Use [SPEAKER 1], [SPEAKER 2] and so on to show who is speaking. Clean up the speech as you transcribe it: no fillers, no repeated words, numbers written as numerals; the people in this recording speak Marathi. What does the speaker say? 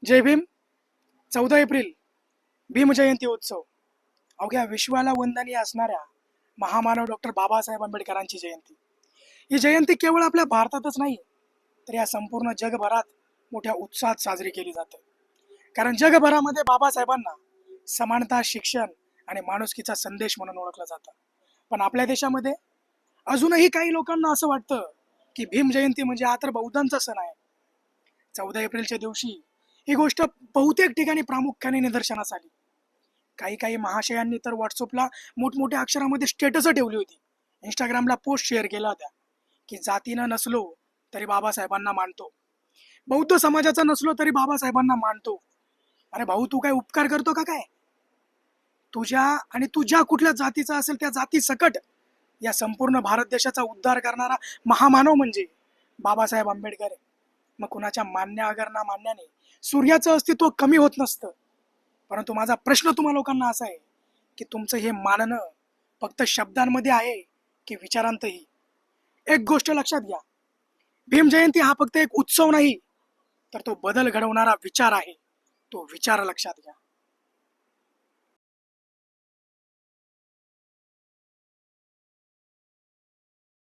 [SPEAKER 1] जय भीम. 14 एप्रिल भीमजयंती उत्सव. अवघ्या विश्वाला वंदनीय असणाऱ्या महामानव डॉक्टर बाबासाहेब आंबेडकरांची जयंती. ही जयंती केवळ आपल्या भारतातच नाही तर या संपूर्ण जगभरात मोठ्या उत्साहात साजरी केली जाते. कारण जगभरामध्ये बाबासाहेबांना समानता, शिक्षण आणि माणुसकीचा संदेश म्हणून ओळखलं जातं. पण आपल्या देशामध्ये अजूनही काही लोकांना असं वाटतं की भीम जयंती म्हणजे हा तर बौद्धांचा सण आहे. 14 एप्रिलच्या दिवशी ही गोष्ट बहुतेक ठिकाणी प्रामुख्याने निदर्शनास आली. काही काही महाशयांनी तर व्हॉट्सअपला मोठमोठ्या अक्षरामध्ये स्टेटस ठेवली होती, इंस्टाग्रामला पोस्ट शेअर केल्या होत्या की जातीनं नसलो तरी बाबासाहेबांना मानतो, बौद्ध समाजाचा नसलो तरी बाबासाहेबांना मानतो. अरे भाऊ, तू काय उपकार करतो का काय? तुझ्या आणि तुझ्या कुठल्या जातीचा असेल त्या जाती सकट या संपूर्ण भारत देशाचा उद्धार करणारा महामानव म्हणजे बाबासाहेब आंबेडकर आहे. मग कुणाच्या मान्य अगर ना मान्याने सूर्याचं अस्तित्व कमी होत नसतं. परंतु माझा प्रश्न तुम्हा लोकांना असा आहे की तुमचं हे मानणं फक्त शब्दांमध्ये आहे की विचारांतही? एक गोष्ट लक्षात घ्या, भीम जयंती हा फक्त एक उत्सव नाही तर तो बदल घडवणारा विचार आहे. तो विचार लक्षात घ्या.